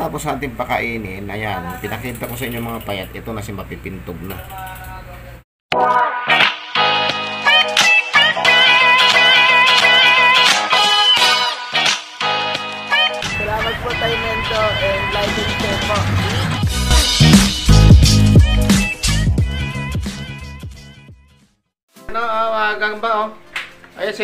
pagkatapos natin pakainin, ayan, pinakita ko sa inyo mga payat, ito na si mapipintog na. Salamat po tayo Mento and like and share po. Ano, wagang ba, oh? Ayan si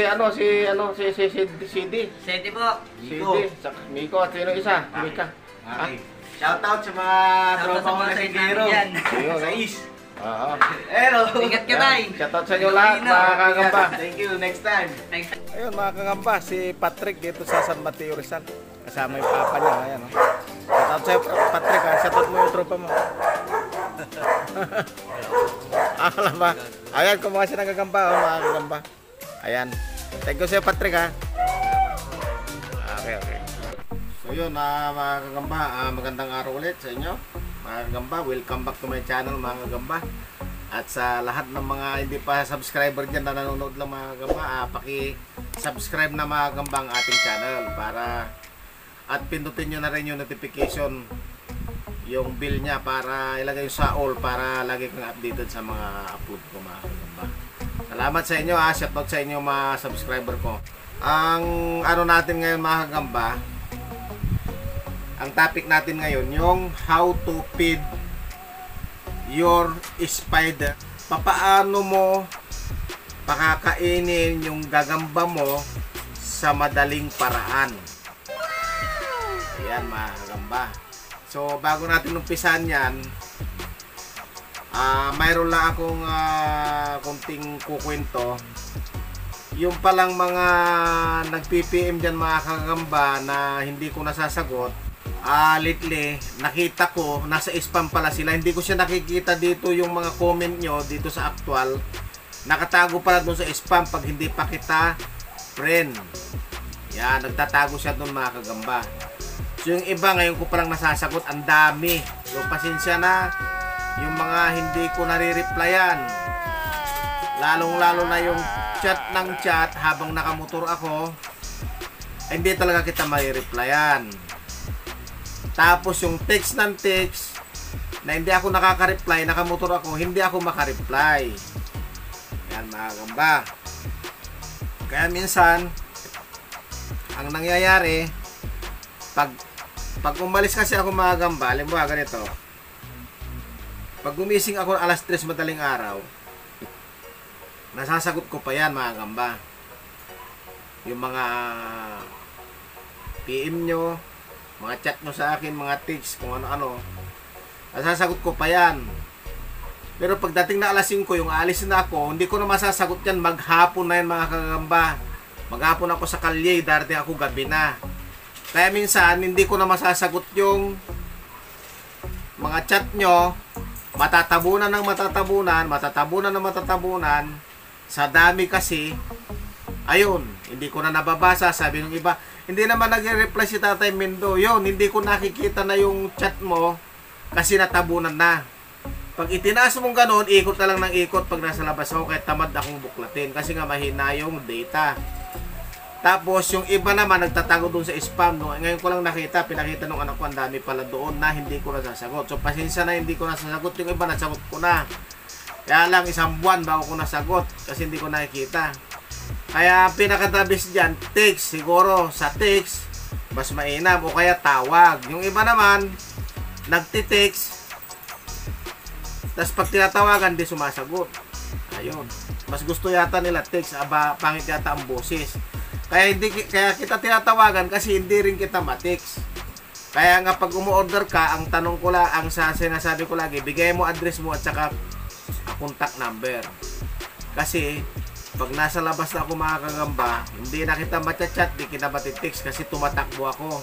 CD. Sente po. CD, Miko at sino isa? Mika. Okay. Shoutout sa mga tropa ko na sigero. Ayun, Sa oh. East. Oo. Hello. Ingat ka tayo. Shoutout sa inyo lahat, mga kagamba. Thank you. Next time. Ayun mga kagamba, si Patrick dito sa San Mateo Rizal. Kasama yung papa niya, ayan, oh. Shoutout sa'yo Patrick, ha? Shoutout mo yung tropa mo. Alam ba? Ayan, kumuha siya ng kagamba, oh, mga kagamba. Ayan. Thank you sa'yo Patrick, ha? Okay. So yun, mga kagamba, magandang araw ulit sa inyo. Mga kagamba, welcome back to my channel mga kagamba. At sa lahat ng mga hindi pa subscriber dyan na nanonood lang mga kagamba, paki-subscribe na mga kagamba ang ating channel para at pindutin nyo na rin yung notification, yung bell niya para ilagay sa all para lagi kang updated sa mga upload ko mga kagamba. Salamat sa inyo, shoutout sa inyo mga subscriber ko. Ang ano natin ngayon mga kagamba, ang topic natin ngayon yung how to feed your spider. Papaano mo pakakainin yung gagamba mo sa madaling paraan. Ayan mga kagamba. So bago natin umpisan yan, mayroon lang akong kunting kukwento. Yung palang mga nag-PPM dyan mga kagamba na hindi ko nasasagot, lately nakita ko nasa spam pala sila. Hindi ko siya nakikita dito yung mga comment nyo dito sa actual. Nakatago pala doon sa spam pag hindi pa kita friend. Yan, nagtatago siya doon mga kagamba. So yung iba ngayon ko palang nasasagot, ang dami. So pasensya na yung mga hindi ko nare-replyan. Lalong-lalo na yung chat ng chat habang nakamotor ako, hindi talaga kita mai-replyan. Tapos yung text ng text na hindi ako nakaka-reply, nakamotor ako, hindi ako maka-reply. Yan mga kagamba. Kaya minsan ang nangyayari pag umalis kasi ako mga kagamba, halimbawa ganito, pag gumising ako alas 3 madaling araw, nasasagot ko pa yan mga kagamba, yung mga PM nyo, mga chat nyo sa akin, mga text, kung ano-ano, nasasagot ko pa yan. Pero pagdating na alas 5, yung alis na ako, hindi ko na masasagot yan, maghapon na yan mga kagamba. Maghapon ako sa kalye, darating ako gabi na. Kaya minsan, hindi ko na masasagot yung mga chat nyo, matatabunan ng matatabunan. Sa dami kasi, ayun, hindi ko na nababasa. Sabi ng iba, hindi naman nag-reply si Tatay Mendo. Yun, hindi ko nakikita na yung chat mo kasi natabunan na. Pag itinaas mong ganun, ikot na lang ng ikot pag nasa labas ako, kahit tamad akong buklatin kasi nga mahina yung data. Tapos yung iba naman nagtatago doon sa spam. No? Ngayon ko lang nakita, pinakita nung anak ko, ang dami pala doon na hindi ko nasasagot. So pasensya na hindi ko nasasagot. Yung iba nasagot ko na. Kaya lang isang buwan bago ko nasagot kasi hindi ko nakikita. Kaya pinakatabis dyan, text. Siguro sa text mas mainam o kaya tawag. Yung iba naman nagti-text, tapos pag tinatawagan di sumasagot. Ayun, mas gusto yata nila text, pangit yata ang boses. Kaya kita tinatawagan kasi hindi rin kita ma-text. Kaya nga pag umu-order ka, ang tanong ko lang, ang sinasabi ko lagi, bigay mo address mo at saka contact number. Kasi pag nasa labas na ako mga kagamba, hindi na kita matchat, di kita matitext kasi tumatakbo ako.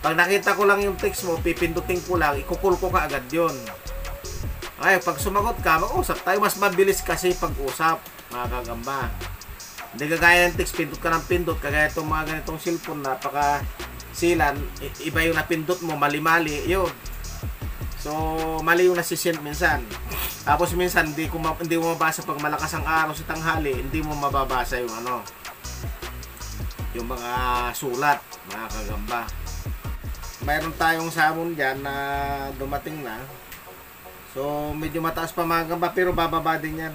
Pag nakita ko lang yung text mo, pipindutin ko lang, ikukul ko ka agad yun. Ay, pag sumagot ka, mag-usap tayo. Mas mabilis kasi pag-usap mga kagamba. Hindi kagaya ng text, pindot ka ng pindot. Kagaya itong mga ganitong cellphone, napaka silan, iba yung napindot mo, mali-mali, yun. So, mali yung nasisend minsan. Tapos minsan, hindi mo mabasa pag malakas ang araw sa tanghali, hindi mo mababasa yung yung mga sulat, mga kagamba. mayroon tayong salmon dyan na dumating na. So, medyo mataas pa mga kagamba, pero bababa din yan.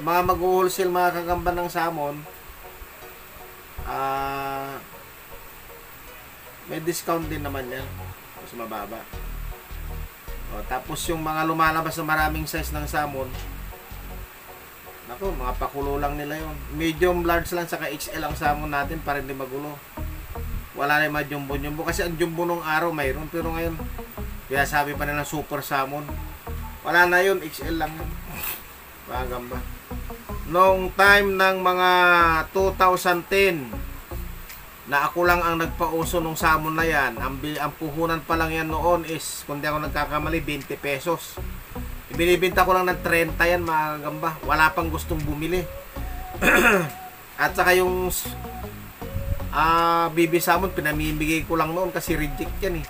Mga mag-wholesale mga kagamba ng salmon, may discount din naman yan. Mas mababa. O, tapos yung mga lumalabas na maraming size ng salmon, naku, mga pakulo lang nila yun. Medium, large lang, saka XL ang salmon natin para hindi magulo. Wala na yung mga jumbo-jumbo. Kasi ang jumbo nung araw mayroon. Pero ngayon, kaya sabi pa nila super salmon. Wala na yun, XL lang yun. Mga gamba. Noong time ng mga 2010, na ako lang ang nagpauso ng salmon na yan. Ang puhunan pa lang yan noon is, kung di ako nagkakamali, 20 pesos. Ibinibinta ko lang ng 30 yan mga gamba. Wala pang gustong bumili. At saka yung BB salmon, pinamimigay ko lang noon kasi reject yan eh.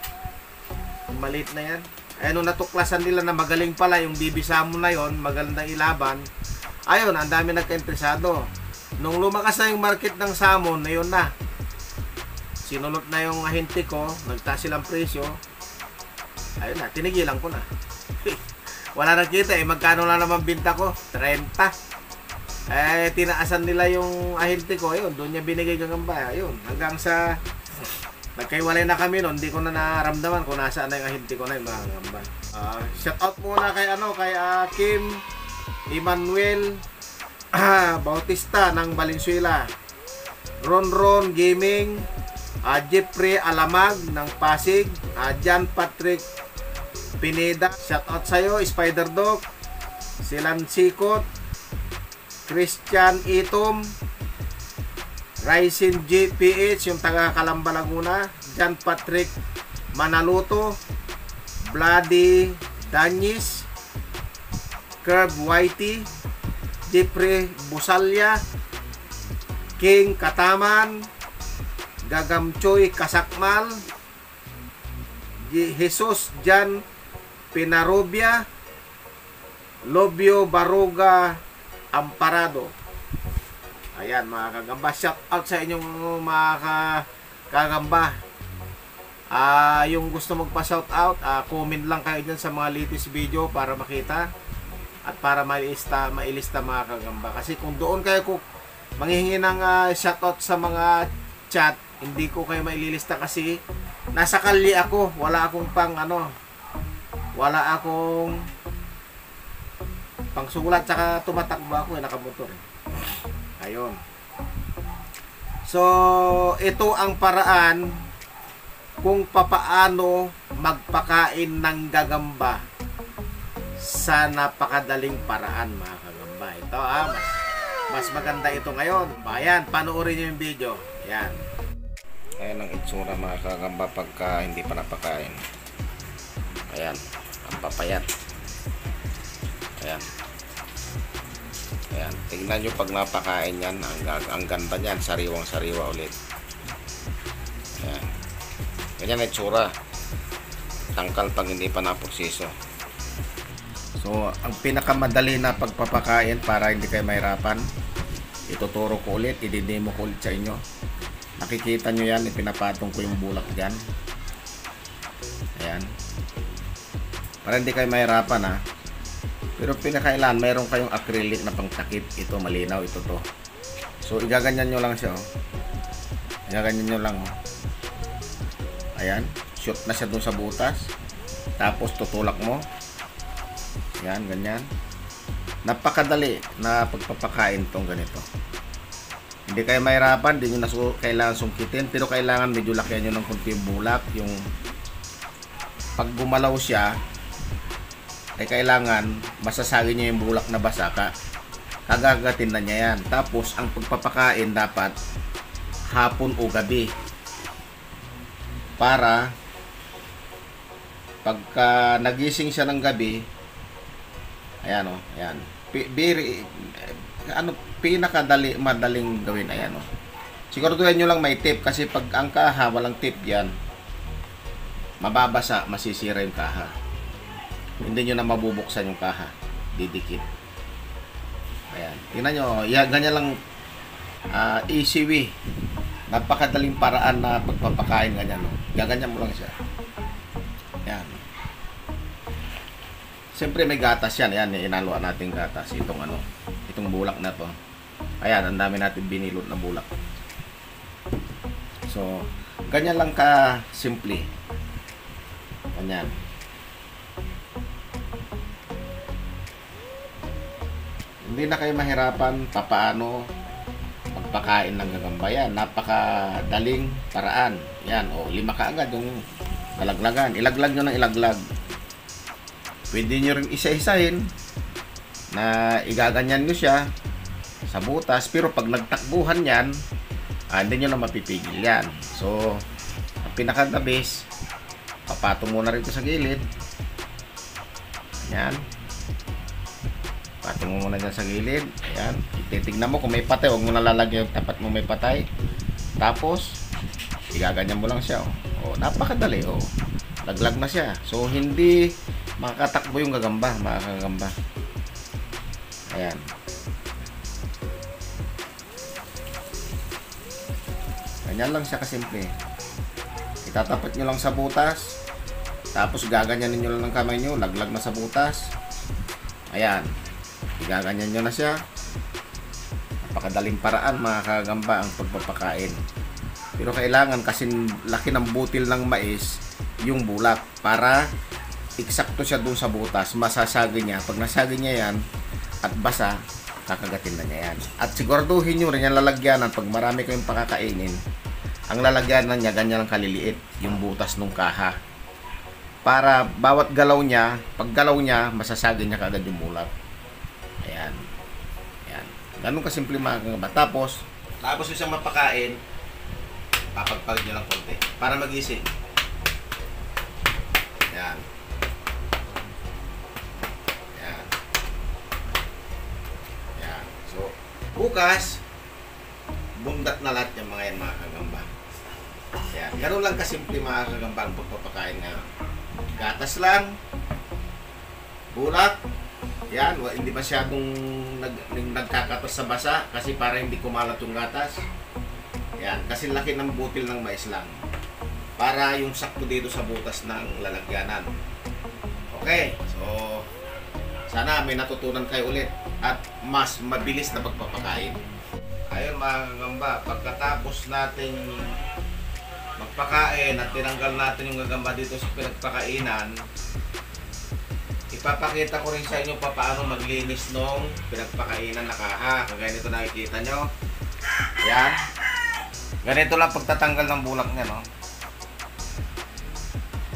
Maliit na yan. Ay nung natuklasan nila na magaling pala yung BB salmon na yon, magandang ilaban, ayun, ang dami nagka-interesado. Nung lumakas na yung market ng salmon, na yun na. Sinulot na yung ahente ko, nagtaas silang presyo. Ayun na, tinigilan ko na. Wala nakita eh, magkano na naman binta ko? 30. Tinaasan nila yung ahente ko, ayun, doon niya binigay gagamba, ayun, hanggang sa nagkaiwalay na kami noon, hindi ko na naramdaman kung nasaan na yung ahente ko na yung mga gagamba. Shout out muna kay Kim Emmanuel Bautista ng Valenzuela, Ron Gaming, Jeffrey Alamag ng Pasig, Jan Patrick Pineda, shout out sa'yo, Spider Dog, Silan Sikot, Christian Itom, Ryzen GPH, yung taga Calamba Laguna, Jan Patrick Manaluto, Bloody Danyis, Curb Whitey, Jeffrey Busalya, King Kataman, Gagamchoy Kasakmal, Jesus Jan Pinarobia, Lobio Baruga Amparado. Ayan mga kagamba, shout out sa inyong mga kagamba. Yung gusto magpa-shout out, comment lang kayo dyan sa mga latest video para makita at para mailista mga kagamba. Kasi kung doon kayo manghihingi ng shout out sa mga chat, hindi ko kayo maililista kasi nasa kalye ako, wala akong pangsulat, tsaka tumatakbo ako nakamotor ayun. So ito ang paraan kung papaano magpakain ng gagamba sa napakadaling paraan mga kagamba. Ito mas maganda ito ngayon. Ayan, panoorin nyo yung video. Ayan. Ayan ang itsura mga kagamba pagka hindi pa napakain. Ayan, ang papayat. Ayan. Ayan, tingnan nyo pag napakain yan, ang ganda niyan, sariwang-sariwa ulit. Ayan. Ganyan ang itsura. Tangkal pag hindi pa naprosiso. So, ang pinakamadali na pagpapakain para hindi kayo mahirapan, ituturo ko ulit, ididemo ko ulit sa inyo. Nakikita nyo yan, ipinapatong ko yung bulak dyan. Ayan. Para hindi kayo mahirapan ha. Pero pinakailan, mayroon kayong acrylic na pangtakip. Ito, malinaw, ito to. So, igaganyan nyo lang siya. Oh. Igaganyan nyo lang. Oh. Ayan. Shoot na siya dun sa butas. Tapos, tutulak mo. Ayan, ganyan. Napakadali na pagpapakain tong ganito. Hindi kayo mahirapan, hindi nyo na kailangan sungkitin. Pero kailangan medyo lakihan nyo ng kunti yung bulak. Yung pag gumalaw siya, ay kailangan masasagi niya yung bulak na basa kagagatin na niya yan. Tapos ang pagpapakain dapat hapon o gabi para pagka nagising siya ng gabi, ayan o, ayan, madaling gawin. Ayan o, siguraduhin nyo lang may tip kasi pag ang kaha walang tip yan, mababasa, masisira yung kaha. Hindi nyo na mabubuksan yung kaha, didikit. Ayan, tingnan nyo, ganyan lang, easy way Napakadaling paraan na pagpapakain ganyan, no? Gaganyan mo lang siya. Yan. Siyempre may gatas yan. Yan, inaluan natin gatas. Itong bulak na to. Ayan, ang dami natin binilot na bulak. So, ganyan lang ka simple. Ganyan. Hindi na kayo mahirapan papaano pagpakain ng gagamba. Yan, napakadaling paraan. Yan, 5 ka agad yung lalaglagan. Ilaglag nyo ng ilaglag. Pwede nyo rin isa-isahin na igaganyan nyo siya sa butas. Pero pag nagtakbuhan yan, hindi nyo na mapipigil yan. So, ang pinaka-the best, papatong muna rin ito sa gilid. Yan. Patong mo muna dyan sa gilid. Ayan. Titignan mo kung may patay. Huwag mo nalalagyan yung tapat mo may patay. Tapos, igaganyan mo lang siya. Napakadali. Laglag na siya. So, hindi makakatakbo yung gagamba. Makakagamba. Ayan. Ganyan lang siya kasimple. Itatapat nyo lang sa butas. Tapos, gaganyanin nyo lang ng kamay nyo. Laglag na sa butas. Ayan. Igaganyan nyo na siya. Napakadaling paraan mga kagamba ang pagpapakain. Pero kailangan kasi laki ng butil ng mais yung bulak para eksakto siya dun sa butas. Masasagi niya. Pag nasagi niya yan at basa, kakagatin na niya yan. At siguraduhin nyo rin yung lalagyanan. Pag marami kayong pakakainin, ang lalagyanan niya ganyan lang kaliliit yung butas ng kaha. Para bawat galaw niya, pag galaw niya, masasagi niya kaagad yung bulak. Ayan. Ayan. Ganun kasimple mga kagamba. Tapos yung isang mapakain, papagpagin nyo lang konti para magising. Ayan. Ayan. Ayan. So, bukas, bundat na lahat yung mga yan mga kagamba. Ayan. Ganun lang kasimple mga kagamba ang pagpapakain ngayon. Gatas lang, bulak. Yan, hindi masyadong nagkakatas sa basa kasi para hindi kumalat yung gatas. Yan, kasi laki ng butil ng mais lang. Para yung sakto dito sa butas ng lalagyanan. Okay, so sana may natutunan kayo ulit at mas mabilis na pagpapakain. Ayun mga kagamba, pagkatapos nating magpakain at tinanggal natin yung gagamba dito sa pinagpakainan, ipapakita ko rin sa inyo paano maglinis nung pinagpakainan na kaha. Kagaya nito nakikita nyo. Yan. Ganito lang pagtatanggal ng bulak niya, no?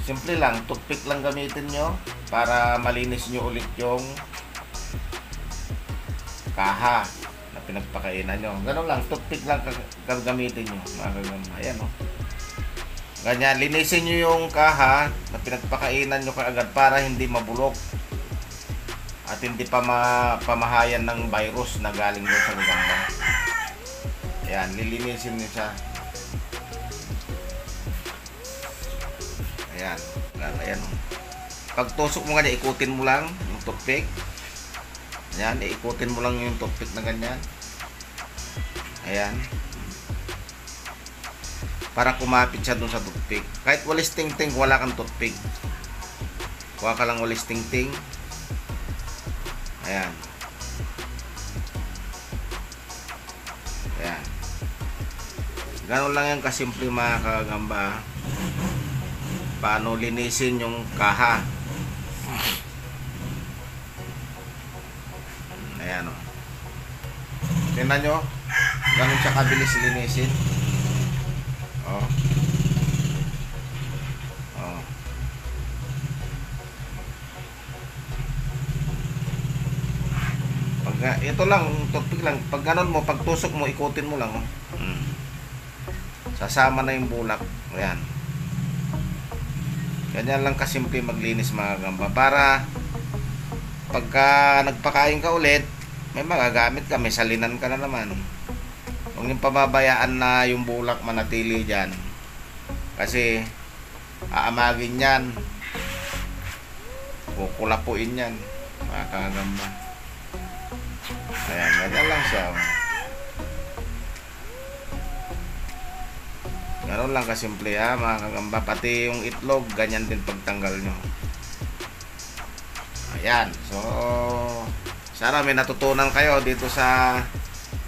Simple lang. Toothpick lang gamitin nyo para malinis nyo ulit yung kaha na pinagpakainan nyo. Ganun lang. Toothpick lang gagamitin nyo. Ayan, no? Ganyan, linisin nyo yung kaha na pinagpakainan nyo kaagad para hindi mabulok at hindi pa pamahayan ng virus na galing doon sa gagamba. Ayan, lilinisin nyo siya. Ayan, ayan. Pag tusok mo nga, ikutin mo lang yung toothpick. Ayan, ikutin mo lang yung toothpick na ganyan. Ayan. Para kumapit siya dun sa toothpick. Kahit walis ting-ting, wala kang toothpick. Kuha ka lang walis ting-ting. Ayan. Ayan. Ganon lang yan kasimple mga kagamba. Paano linisin yung kaha. Ayan, o. Tingnan nyo. Ganon siya kabilis linisin. Oh. Oh. Pag ito lang, toothpick lang. Pag ganon mo, pag tusok mo, ikutin mo lang. Oh. Sasama na yung bulak. Ayan. Ganyan lang kasimple maglinis mga gamba. Para pagka nagpakain ka ulit, may magagamit ka, may salinan ka na naman. Huwag yung pababayaan na yung bulak manatili dyan. Kasi aamagin yan. Kukulapuin yan. Mga kagamba. Ayan, ganyan lang siya. Ganun lang kasimple ha mga kagamba. Pati yung itlog, ganyan din pagtanggal nyo. Ayan. So, sana may natutunan kayo dito sa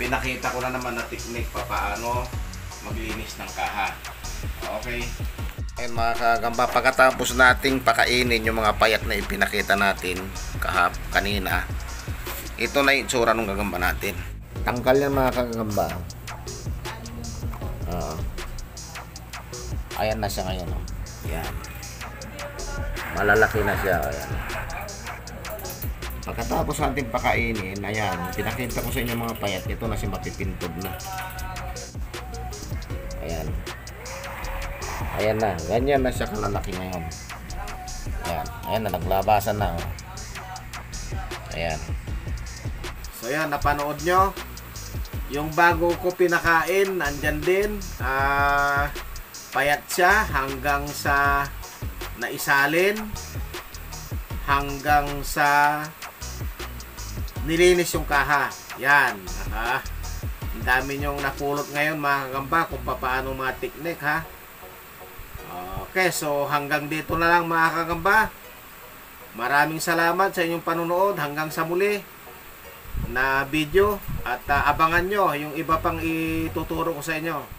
pinakita ko na naman na technique paano maglinis ng kaha. Okay. Ayun mga kagamba, pagkatapos nating pakainin yung mga payat na ipinakita natin kanina, ito na yung itsura ng gagamba natin. Tanggal yan mga kagamba. Ayan na siya ngayon. Ayan. Malalaki na siya. Ayan. Pagkatapos natin pakainin, ayan, pinakita ko sa inyo mga payat, ito na siya mapipintog na. Ayan. Ayan na, ganyan na siya kalalaki ngayon. Ayan, ayan na, naglabasan na. Oh. Ayan. So ayan, napanood nyo. Yung bago ko pinakain, andyan din. Payat siya hanggang sa naisalin. Hanggang sa nilinis yung kaha. Yan. Ang dami nyong napulot ngayon mga kagamba kung paano mga technique ha. Okay, so hanggang dito na lang mga kagamba. Maraming salamat sa inyong panunood. Hanggang sa muli na video. At abangan nyo yung iba pang ituturo ko sa inyo.